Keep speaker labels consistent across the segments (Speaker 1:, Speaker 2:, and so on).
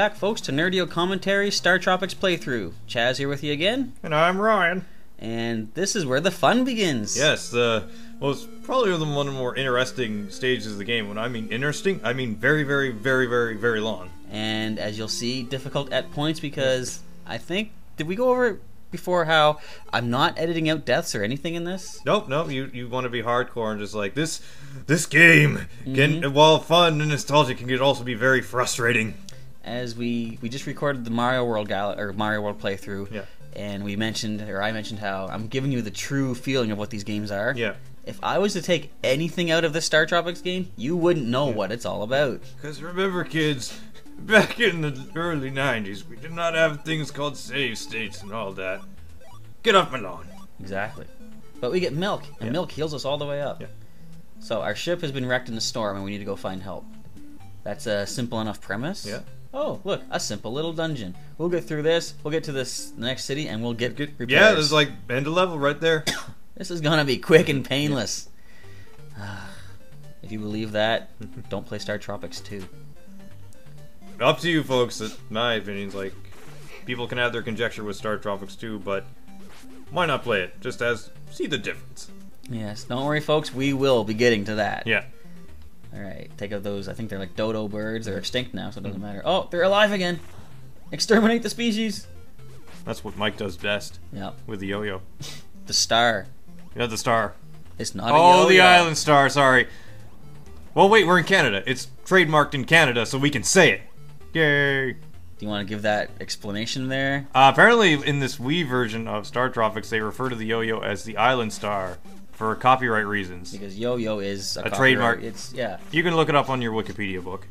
Speaker 1: back, folks, to Nerdio Commentaries StarTropics playthrough. Chaz here with you again.
Speaker 2: And I'm Ryan.
Speaker 1: And this is where the fun begins.
Speaker 2: Yes, well, it's probably one of the more interesting stages of the game. When I mean interesting, I mean very, very, very, very, very long.
Speaker 1: And as you'll see, difficult at points because I think, did we go over it before how I'm not editing out deaths or anything in this?
Speaker 2: Nope, you want to be hardcore and just like, this game, can, while fun and nostalgic, can also be very frustrating.
Speaker 1: As we just recorded the Mario World playthrough.
Speaker 2: Yeah.
Speaker 1: And I mentioned how I'm giving you the true feeling of what these games are.
Speaker 2: Yeah.
Speaker 1: If I was to take anything out of this StarTropics game, you wouldn't know what it's all about.
Speaker 2: Because remember, kids, back in the early 90s, we did not have things called save states and all that. Get off my lawn.
Speaker 1: Exactly. But we get milk, and milk heals us all the way up.
Speaker 2: Yeah.
Speaker 1: So our ship has been wrecked in a storm, and we need to go find help. That's a simple enough premise.
Speaker 2: Yeah.
Speaker 1: Oh, look, a simple little dungeon. We'll get through this, we'll get to this next city, and we'll get repairs.
Speaker 2: Yeah, there's like end of level right there.
Speaker 1: This is gonna be quick and painless. If you believe that, don't play StarTropics 2.
Speaker 2: Up to you, folks. My opinion's like, people can have their conjecture with StarTropics 2, but why not play it? Just as see the difference.
Speaker 1: Yes, don't worry, folks. We will be getting to that.
Speaker 2: Yeah.
Speaker 1: Alright, take out those, I think they're like dodo birds. They're extinct now, so it doesn't matter. Oh, they're alive again! Exterminate the species!
Speaker 2: That's what Mike does best.
Speaker 1: Yep.
Speaker 2: With the yo-yo.
Speaker 1: The star.
Speaker 2: Yeah, the star.
Speaker 1: It's not a yo-yo.
Speaker 2: Oh, the island star, sorry. Well, wait, we're in Canada. It's trademarked in Canada, so we can say it. Yay!
Speaker 1: Do you want to give that explanation there?
Speaker 2: Apparently, in this Wii version of StarTropics, they refer to the yo-yo as the island star for copyright reasons.
Speaker 1: Because yo-yo is a
Speaker 2: trademark.
Speaker 1: It's
Speaker 2: You can look it up on your Wikipedia book.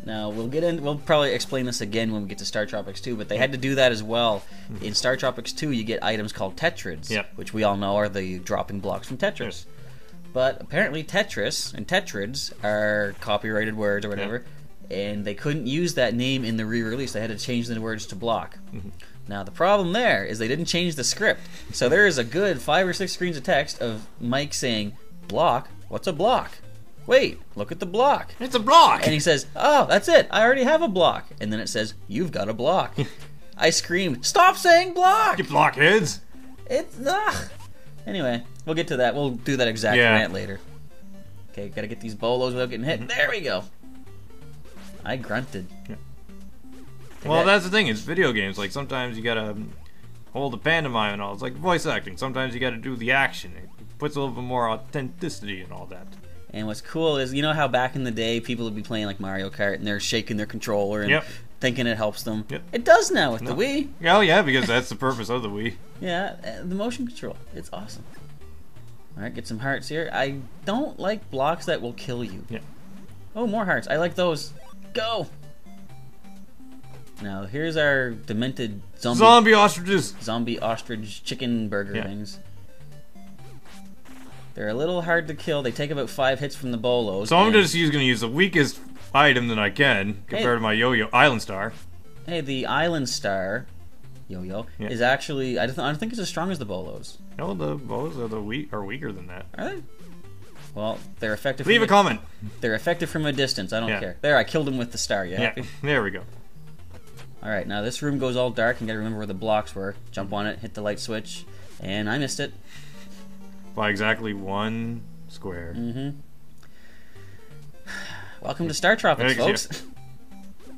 Speaker 1: Now we'll probably explain this again when we get to StarTropics 2, but they had to do that as well. In StarTropics 2, you get items called Tetrids, which we all know are the dropping blocks from Tetris.
Speaker 2: Yes.
Speaker 1: But apparently Tetris and Tetrids are copyrighted words or whatever, and they couldn't use that name in the re-release. They had to change the words to block. Now the problem there is they didn't change the script. So there is a good 5 or 6 screens of text of Mike saying, "Block? What's a block? Wait, look at the block.
Speaker 2: It's a block!"
Speaker 1: And he says, "Oh, that's it. I already have a block." And then it says, "You've got a block." I screamed, "Stop saying block!"
Speaker 2: You blockheads!
Speaker 1: It's Anyway, we'll get to that. We'll do that exact rant later. Okay, gotta get these bolos without getting hit. There we go. I grunted.
Speaker 2: Well, that's the thing. It's video games. Like, sometimes you gotta hold the pantomime and all. It's like voice acting. Sometimes you gotta do the action. It puts a little bit more authenticity and all that.
Speaker 1: And what's cool is, you know how back in the day people would be playing like Mario Kart and they're shaking their controller and thinking it helps them? It does now with the Wii.
Speaker 2: Oh, yeah, because that's the purpose of the Wii.
Speaker 1: Yeah, the motion control. It's awesome. Alright, get some hearts here. I don't like blocks that will kill you.
Speaker 2: Yeah.
Speaker 1: Oh, more hearts. I like those. Go! Now, here's our demented
Speaker 2: zombie ostriches!
Speaker 1: Zombie ostrich chicken burger things. They're a little hard to kill. They take about 5 hits from the bolos.
Speaker 2: So I'm just going to use the weakest item that I can compared to my yo-yo Island Star.
Speaker 1: Hey, the Island Star yo-yo is actually, I don't think it's as strong as the bolos.
Speaker 2: No, the bolos are weaker than that.
Speaker 1: Are they? Well, they're effective.
Speaker 2: Leave a comment.
Speaker 1: They're effective from a distance. I don't care. There, I killed him with the star. You happy?
Speaker 2: There we go.
Speaker 1: All right, now this room goes all dark. You got to remember where the blocks were. Jump on it, hit the light switch, and I missed it.
Speaker 2: By exactly 1 square.
Speaker 1: Welcome to StarTropics, folks.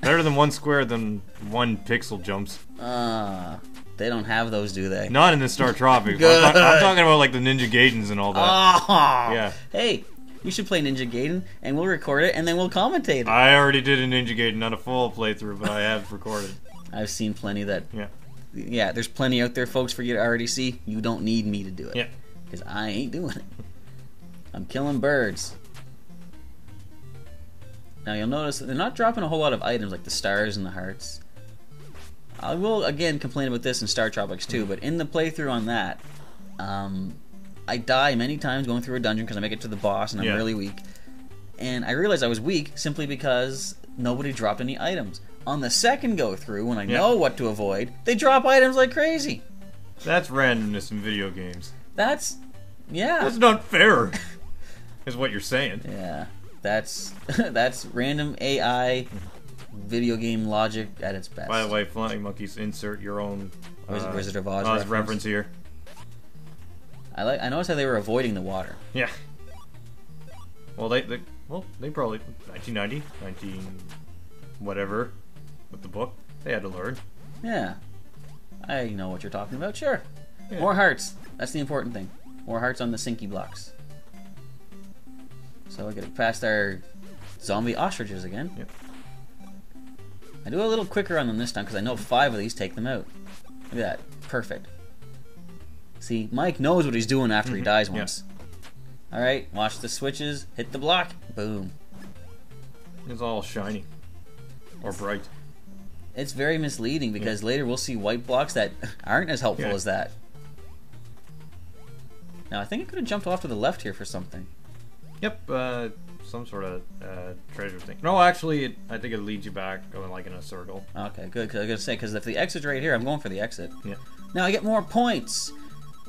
Speaker 2: Better than 1 square than 1 pixel jumps.
Speaker 1: They don't have those, do they?
Speaker 2: Not in the StarTropics. I'm talking about like the Ninja Gaidens and all that. Yeah.
Speaker 1: Hey, you should play Ninja Gaiden, and we'll record it, and then we'll commentate it.
Speaker 2: I already did a Ninja Gaiden, not a full playthrough, but I have recorded.
Speaker 1: I've seen plenty that... Yeah, there's plenty out there, folks, for you to already see. You don't need me to do it.
Speaker 2: Yeah.
Speaker 1: Because I ain't doing it. I'm killing birds. Now you'll notice that they're not dropping a whole lot of items like the stars and the hearts. I will again complain about this in StarTropics 2, but in the playthrough on that, I die many times going through a dungeon because I make it to the boss and I'm really weak. And I realized I was weak simply because nobody dropped any items. On the second go through, when I know what to avoid, they drop items like crazy.
Speaker 2: That's randomness in video games.
Speaker 1: That's
Speaker 2: not fair, is what you're saying.
Speaker 1: Yeah, that's random AI video game logic at its best.
Speaker 2: By the way, Flying Monkeys, insert your own
Speaker 1: Wizard of Oz
Speaker 2: reference here.
Speaker 1: I noticed how they were avoiding the water.
Speaker 2: Yeah. Well, they probably 1990, 19 whatever with the book. They had to learn.
Speaker 1: Yeah. I know what you're talking about. Sure.
Speaker 2: Yeah.
Speaker 1: More hearts. That's the important thing. More hearts on the sinky blocks. So we're getting past our zombie ostriches again.
Speaker 2: Yep.
Speaker 1: I do a little quicker on them this time because I know 5 of these take them out. Look at that. Perfect. See, Mike knows what he's doing after he dies once. Yep. Alright, watch the switches. Hit the block. Boom.
Speaker 2: It's all shiny. Or bright.
Speaker 1: It's very misleading because later we'll see white blocks that aren't as helpful as that. Now, I think I could have jumped off to the left here for something.
Speaker 2: Yep, some sort of treasure thing. No, actually, I think it leads you back going like in a circle.
Speaker 1: Okay, good. Cause I was going to say, because if the exit's right here, I'm going for the exit.
Speaker 2: Yeah.
Speaker 1: Now I get more points.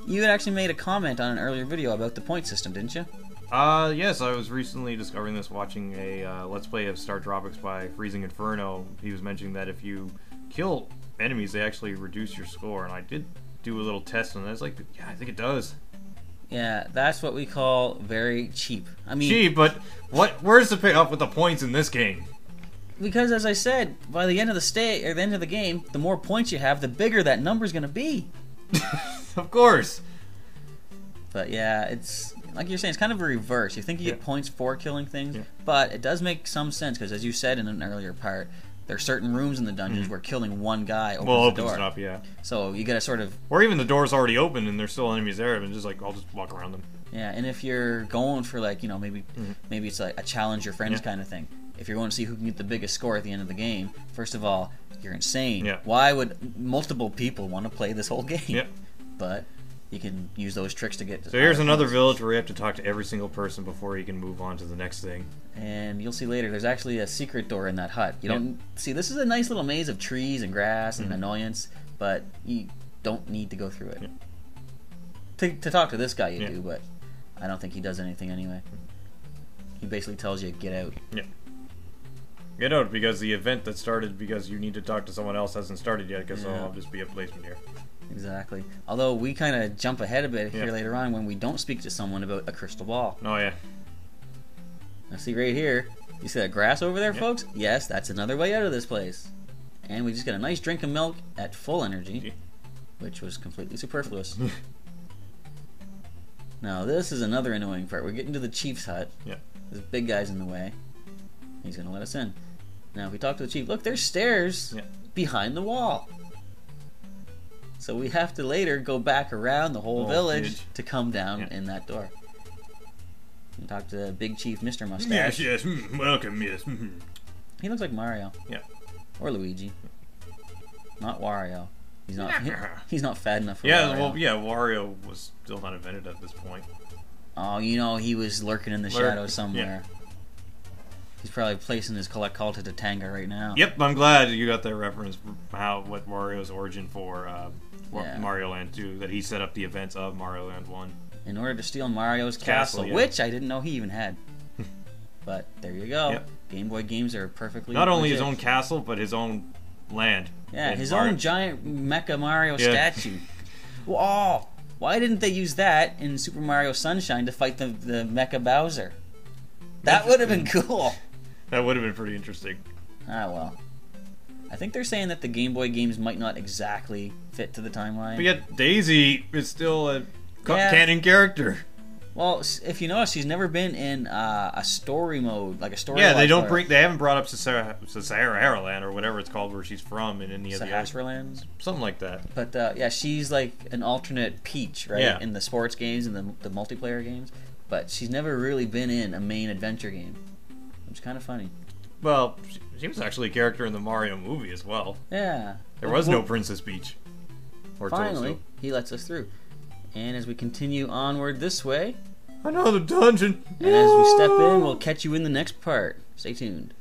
Speaker 1: You had actually made a comment on an earlier video about the point system, didn't you?
Speaker 2: Yes, I was recently discovering this watching a Let's Play of StarTropics by Freezing Inferno. He was mentioning that if you kill enemies, they actually reduce your score, and I did do a little test on that. It's like, yeah, I think it does.
Speaker 1: Yeah, that's what we call very cheap. I mean,
Speaker 2: cheap, but where's the payoff with the points in this game?
Speaker 1: Because, as I said, by the end of the end of the game, the more points you have, the bigger that number's going to be.
Speaker 2: Of course.
Speaker 1: But yeah, it's like you're saying, it's kind of a reverse. You think you get points for killing things, but it does make some sense because, as you said in an earlier part, there are certain rooms in the dungeons where killing one guy opens the door.
Speaker 2: It up, yeah.
Speaker 1: So you got to sort of...
Speaker 2: Or even the door's already open and there's still enemies there, and just like, I'll just walk around them.
Speaker 1: Yeah, and if you're going for like, you know, maybe it's like a challenge your friends kind of thing. If you're going to see who can get the biggest score at the end of the game, first of all, you're insane.
Speaker 2: Yeah.
Speaker 1: Why would multiple people want to play this whole game?
Speaker 2: Yep.
Speaker 1: But you can use those tricks to get...
Speaker 2: So here's another village where you have to talk to every single person before you can move on to the next thing.
Speaker 1: And you'll see later, there's actually a secret door in that hut. You don't see, this is a nice little maze of trees and grass and annoyance, but you don't need to go through it. To talk to this guy you do, but I don't think he does anything anyway. He basically tells you, get out.
Speaker 2: Yeah. Get out, because the event that started because you need to talk to someone else hasn't started yet, because I'll just be a placement here.
Speaker 1: Exactly. Although we kind of jump ahead a bit here later on when we don't speak to someone about a crystal ball.
Speaker 2: Oh, yeah.
Speaker 1: Now see right here, you see that grass over there, folks? Yes, that's another way out of this place. And we just got a nice drink of milk at full energy, which was completely superfluous. Now this is another annoying part. We're getting to the chief's hut.
Speaker 2: Yeah.
Speaker 1: This big guy's in the way. He's going to let us in. Now if we talk to the chief, look, there's stairs behind the wall. So we have to later go back around the whole village to come down in that door. And talk to Big Chief Mr. Mustache.
Speaker 2: Yes, welcome, yes.
Speaker 1: He looks like Mario.
Speaker 2: Yeah.
Speaker 1: Or Luigi. Not Wario. He's not. He's not fat enough for
Speaker 2: Wario.
Speaker 1: Wario.
Speaker 2: Well, yeah, Wario was still not invented at this point.
Speaker 1: Oh, you know, he was lurking in the shadows somewhere. Yeah. He's probably placing his collect call to Tatanga right now.
Speaker 2: Yep, I'm glad you got that reference. What Wario's origin for Mario Land 2, that he set up the events of Mario Land 1.
Speaker 1: In order to steal Mario's castle, which I didn't know he even had. But there you go.
Speaker 2: Yep.
Speaker 1: Game Boy games are perfectly
Speaker 2: not only his own castle, but his own land.
Speaker 1: Yeah, his own giant Mecha Mario statue. Oh, why didn't they use that in Super Mario Sunshine to fight the Mecha Bowser? That would have been cool.
Speaker 2: That would have been pretty interesting.
Speaker 1: Ah, well. I think they're saying that the Game Boy games might not exactly fit to the timeline.
Speaker 2: But yet Daisy is still a canon character.
Speaker 1: Well, if you notice, she's never been in a story mode, like a story.
Speaker 2: Yeah, they haven't brought up Sahara Land or whatever it's called, where she's from, in any of the
Speaker 1: Sahara Land,
Speaker 2: something like that.
Speaker 1: But yeah, she's like an alternate Peach, right?
Speaker 2: Yeah.
Speaker 1: In the sports games and the multiplayer games, but she's never really been in a main adventure game, which is kind of funny.
Speaker 2: Well, she was actually a character in the Mario movie as well.
Speaker 1: Yeah.
Speaker 2: There was no Princess Peach.
Speaker 1: Or finally, he lets us through. And as we continue onward this way...
Speaker 2: Another dungeon!
Speaker 1: And as we step in, we'll catch you in the next part. Stay tuned.